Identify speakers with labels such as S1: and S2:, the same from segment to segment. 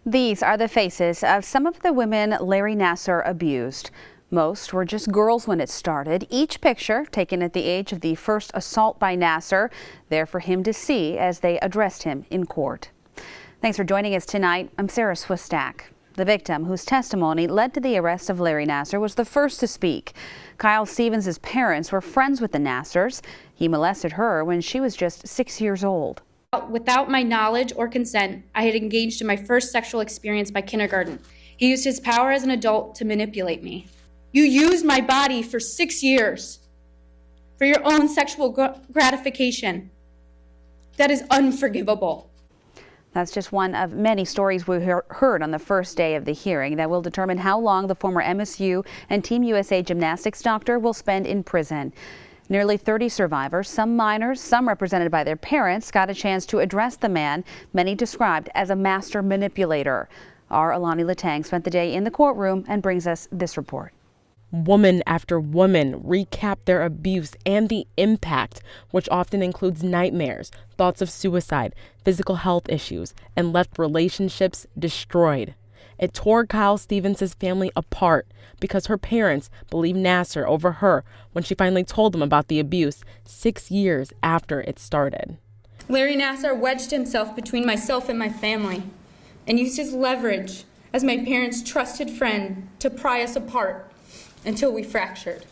S1: These are the faces of some of the women Larry Nassar abused. Most were just girls when it started. Each picture taken at the age of the first assault by Nassar, there for him to see as they addressed him in court. Thanks for joining us tonight. I'm Sarah Swistak. The victim, whose testimony led to the arrest of Larry Nassar, was the first to speak. Kyle Stevens' parents were friends with the Nassars. He molested her when she was just 6 years old.
S2: Without my knowledge or consent, I had engaged in my first sexual experience by kindergarten. He used his power as an adult to manipulate me. You used my body for 6 years for your own sexual gratification. That is unforgivable.
S1: That's just one of many stories we heard on the first day of the hearing that will determine how long the former MSU and Team USA gymnastics doctor will spend in prison. Nearly 30 survivors, some minors, some represented by their parents, got a chance to address the man many described as a master manipulator. Our Alani Latang spent the day in the courtroom and brings us this report.
S3: Woman after woman recap their abuse and the impact, which often includes nightmares, thoughts of suicide, physical health issues, and left relationships destroyed. It tore Kyle Stevens' family apart because her parents believed Nassar over her when she finally told them about the abuse 6 years after it started.
S2: Larry Nassar wedged himself between myself and my family and used his leverage as my parents' trusted friend to pry us apart until we fractured.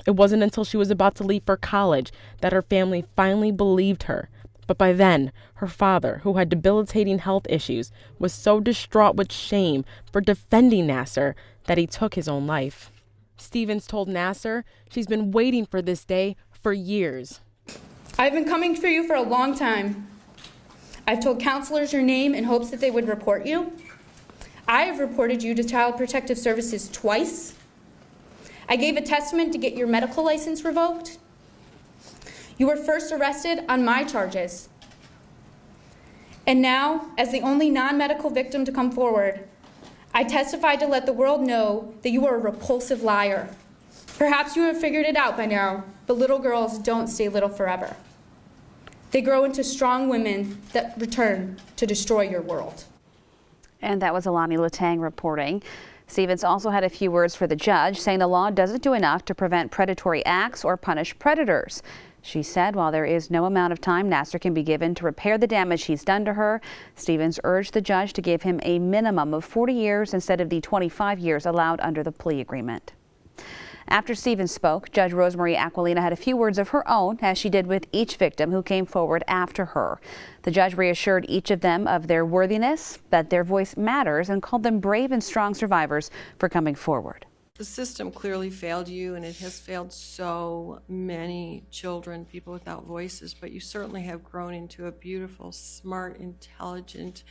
S3: It wasn't until she was about to leave for college that her family finally believed her. But by then, her father, who had debilitating health issues, was so distraught with shame for defending Nassar that he took his own life. Stevens told Nassar she's been waiting for this day for years.
S2: I've been coming for you for a long time. I've told counselors your name in hopes that they would report you. I have reported you to Child Protective Services twice. I gave a testament to get your medical license revoked. You were first arrested on my charges. And now, as the only non-medical victim to come forward, I testified to let the world know that you are a repulsive liar. Perhaps you have figured it out by now, but little girls don't stay little forever. They grow into strong women that return to destroy your world.
S1: And that was Alani Latang reporting. Stevens also had a few words for the judge, saying the law doesn't do enough to prevent predatory acts or punish predators. She said while there is no amount of time Nassar can be given to repair the damage he's done to her, Stevens urged the judge to give him a minimum of 40 years instead of the 25 years allowed under the plea agreement. After Stevens spoke, Judge Rosemarie Aquilina had a few words of her own, as she did with each victim who came forward after her. The judge reassured each of them of their worthiness, that their voice matters, and called them brave and strong survivors for coming forward.
S4: The system clearly failed you, and it has failed so many children, people without voices, but you certainly have grown into a beautiful, smart, intelligent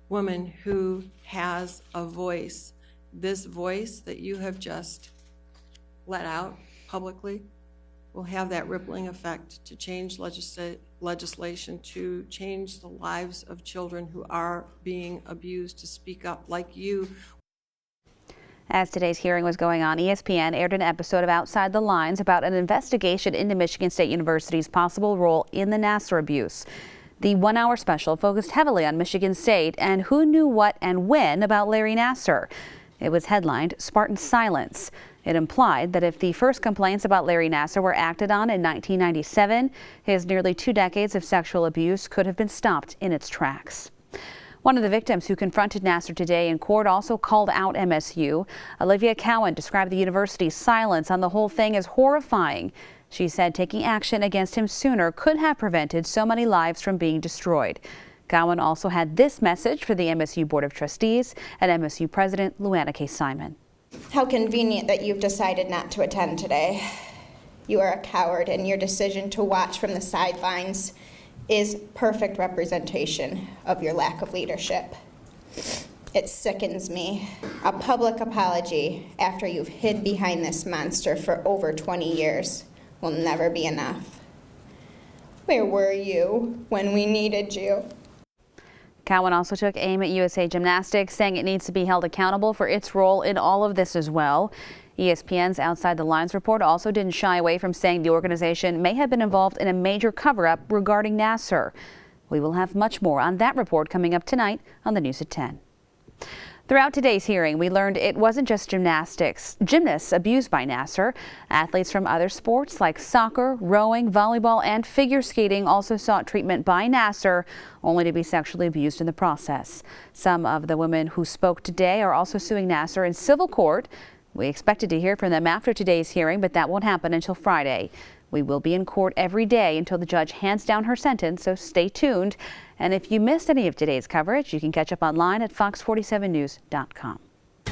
S4: woman who has a voice. This voice that you have just let out publicly will have that rippling effect to change legislation, to change the lives of children who are being abused, to speak up like you.
S1: As today's hearing was going on, ESPN aired an episode of Outside the Lines about an investigation into Michigan State University's possible role in the Nassar abuse. The one-hour special focused heavily on Michigan State and who knew what and when about Larry Nassar. It was headlined Spartan Silence. It implied that if the first complaints about Larry Nassar were acted on in 1997, his nearly 2 decades of sexual abuse could have been stopped in its tracks. One of the victims who confronted Nassar today in court also called out MSU. Olivia Cowan described the university's silence on the whole thing as horrifying. She said taking action against him sooner could have prevented so many lives from being destroyed. Cowan also had this message for the MSU Board of Trustees and MSU President Luana K. Simon.
S5: How convenient that you've decided not to attend today. You are a coward, and your decision to watch from the sidelines is perfect representation of your lack of leadership. It sickens me. A public apology after you've hid behind this monster for over 20 years will never be enough. Where were you when we needed you?
S1: Cowan also took aim at USA Gymnastics, saying it needs to be held accountable for its role in all of this as well. ESPN's Outside the Lines report also didn't shy away from saying the organization may have been involved in a major cover-up regarding Nassar. We will have much more on that report coming up tonight on the News at 10. Throughout today's hearing, we learned it wasn't just gymnasts abused by Nassar. Athletes from other sports like soccer, rowing, volleyball, and figure skating also sought treatment by Nassar, only to be sexually abused in the process. Some of the women who spoke today are also suing Nassar in civil court. We expected to hear from them after today's hearing, but that won't happen until Friday. We will be in court every day until the judge hands down her sentence, so stay tuned. And if you missed any of today's coverage, you can catch up online at fox47news.com.